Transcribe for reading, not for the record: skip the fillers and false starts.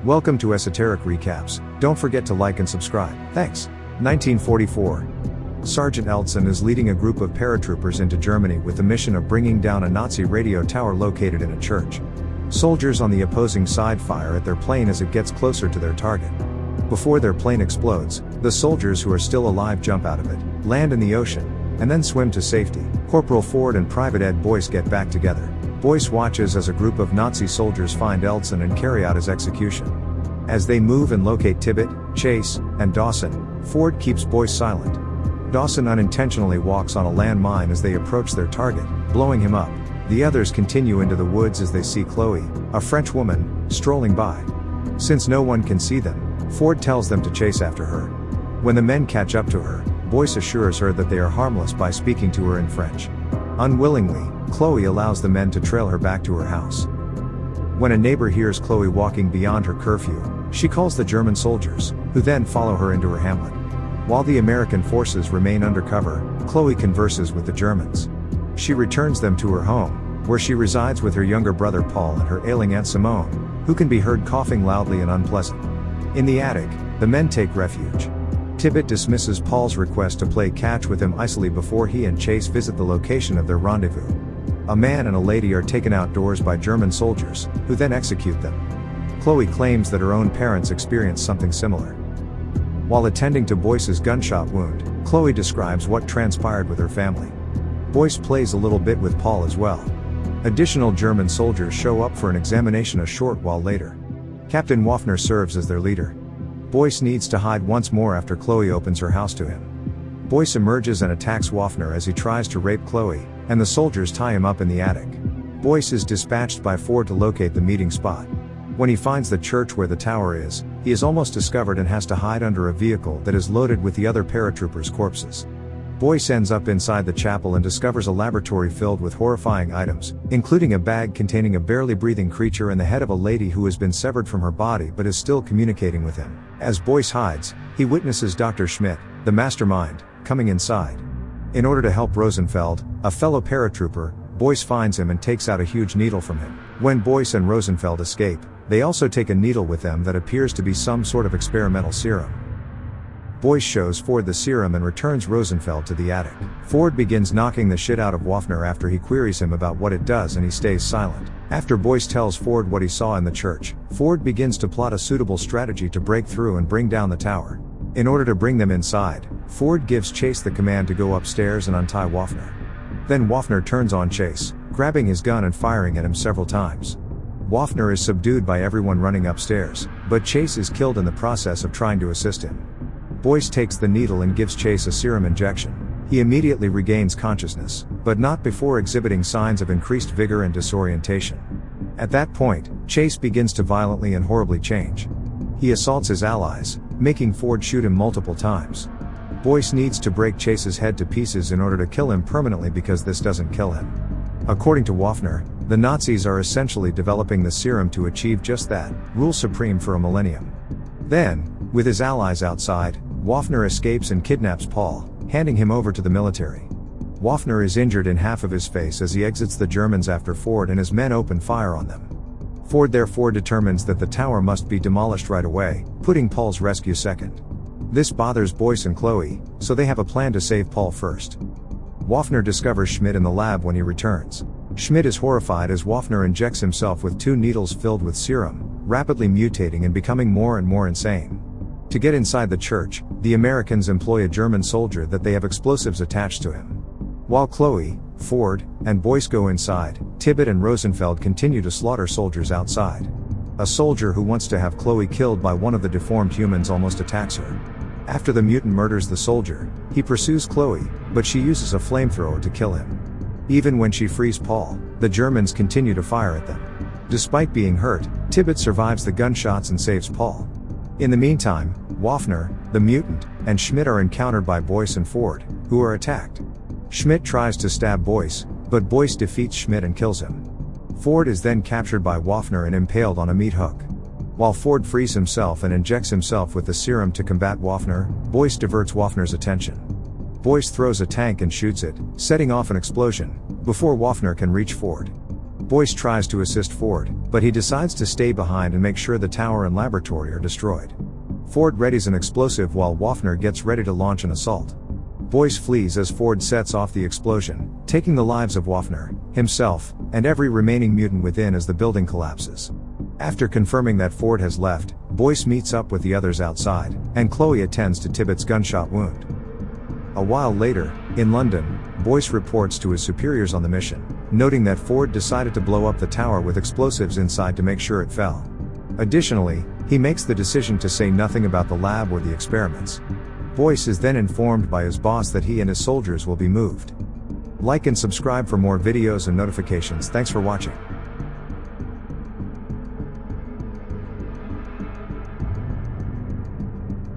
Welcome to Esoteric Recaps. Don't forget to like and subscribe. Thanks. 1944. Sergeant Eldson is leading a group of paratroopers into Germany with the mission of bringing down a Nazi radio tower located in a church. Soldiers on the opposing side fire at their plane as it gets closer to their target. Before their plane explodes, the soldiers who are still alive jump out of it, land in the ocean, and then swim to safety. Corporal Ford and Private Ed Boyce get back together. Boyce watches as a group of Nazi soldiers find Eldson and carry out his execution. As they move and locate Tibbett, Chase, and Dawson, Ford keeps Boyce silent. Dawson unintentionally walks on a landmine as they approach their target, blowing him up. The others continue into the woods as they see Chloe, a French woman, strolling by. Since no one can see them, Ford tells them to chase after her. When the men catch up to her, Boyce assures her that they are harmless by speaking to her in French. Unwillingly, Chloe allows the men to trail her back to her house. When a neighbor hears Chloe walking beyond her curfew, she calls the German soldiers, who then follow her into her hamlet. While the American forces remain undercover, Chloe converses with the Germans. She returns them to her home, where she resides with her younger brother Paul and her ailing Aunt Simone, who can be heard coughing loudly and unpleasant. In the attic, the men take refuge. Tibbett dismisses Paul's request to play catch with him icily before he and Chase visit the location of their rendezvous. A man and a lady are taken outdoors by German soldiers, who then execute them. Chloe claims that her own parents experienced something similar. While attending to Boyce's gunshot wound, Chloe describes what transpired with her family. Boyce plays a little bit with Paul as well. Additional German soldiers show up for an examination a short while later. Captain Waffner serves as their leader. Boyce needs to hide once more after Chloe opens her house to him. Boyce emerges and attacks Waffner as he tries to rape Chloe, and the soldiers tie him up in the attic. Boyce is dispatched by Ford to locate the meeting spot. When he finds the church where the tower is, he is almost discovered and has to hide under a vehicle that is loaded with the other paratroopers' corpses. Boyce ends up inside the chapel and discovers a laboratory filled with horrifying items, including a bag containing a barely breathing creature and the head of a lady who has been severed from her body but is still communicating with him. As Boyce hides, he witnesses Dr. Schmidt, the mastermind, coming inside. In order to help Rosenfeld, a fellow paratrooper, Boyce finds him and takes out a huge needle from him. When Boyce and Rosenfeld escape, they also take a needle with them that appears to be some sort of experimental serum. Boyce shows Ford the serum and returns Rosenfeld to the attic. Ford begins knocking the shit out of Waffner after he queries him about what it does and he stays silent. After Boyce tells Ford what he saw in the church, Ford begins to plot a suitable strategy to break through and bring down the tower. In order to bring them inside, Ford gives Chase the command to go upstairs and untie Waffner. Then Waffner turns on Chase, grabbing his gun and firing at him several times. Waffner is subdued by everyone running upstairs, but Chase is killed in the process of trying to assist him. Boyce takes the needle and gives Chase a serum injection. He immediately regains consciousness, but not before exhibiting signs of increased vigor and disorientation. At that point, Chase begins to violently and horribly change. He assaults his allies, making Ford shoot him multiple times. Boyce needs to break Chase's head to pieces in order to kill him permanently because this doesn't kill him. According to Waffner, the Nazis are essentially developing the serum to achieve just that, rule supreme for a millennium. Then, with his allies outside, Waffner escapes and kidnaps Paul, handing him over to the military. Waffner is injured in half of his face as he exits the Germans after Ford and his men open fire on them. Ford therefore determines that the tower must be demolished right away, putting Paul's rescue second. This bothers Boyce and Chloe, so they have a plan to save Paul first. Waffner discovers Schmidt in the lab when he returns. Schmidt is horrified as Waffner injects himself with 2 needles filled with serum, rapidly mutating and becoming more and more insane. To get inside the church, the Americans employ a German soldier that they have explosives attached to him. While Chloe, Ford, and Boyce go inside, Tibbett and Rosenfeld continue to slaughter soldiers outside. A soldier who wants to have Chloe killed by one of the deformed humans almost attacks her. After the mutant murders the soldier, he pursues Chloe, but she uses a flamethrower to kill him. Even when she frees Paul, the Germans continue to fire at them. Despite being hurt, Tibbett survives the gunshots and saves Paul. In the meantime, Waffner, the mutant, and Schmidt are encountered by Boyce and Ford, who are attacked. Schmidt tries to stab Boyce, but Boyce defeats Schmidt and kills him. Ford is then captured by Waffner and impaled on a meat hook. While Ford frees himself and injects himself with the serum to combat Waffner, Boyce diverts Waffner's attention. Boyce throws a tank and shoots it, setting off an explosion, before Waffner can reach Ford. Boyce tries to assist Ford, but he decides to stay behind and make sure the tower and laboratory are destroyed. Ford readies an explosive while Waffner gets ready to launch an assault. Boyce flees as Ford sets off the explosion, taking the lives of Waffner, himself, and every remaining mutant within as the building collapses. After confirming that Ford has left, Boyce meets up with the others outside, and Chloe attends to Tibbett's gunshot wound. A while later, in London, Boyce reports to his superiors on the mission, noting that Ford decided to blow up the tower with explosives inside to make sure it fell. Additionally, he makes the decision to say nothing about the lab or the experiments. Boyce is then informed by his boss that he and his soldiers will be moved. Like and subscribe for more videos and notifications. Thanks for watching.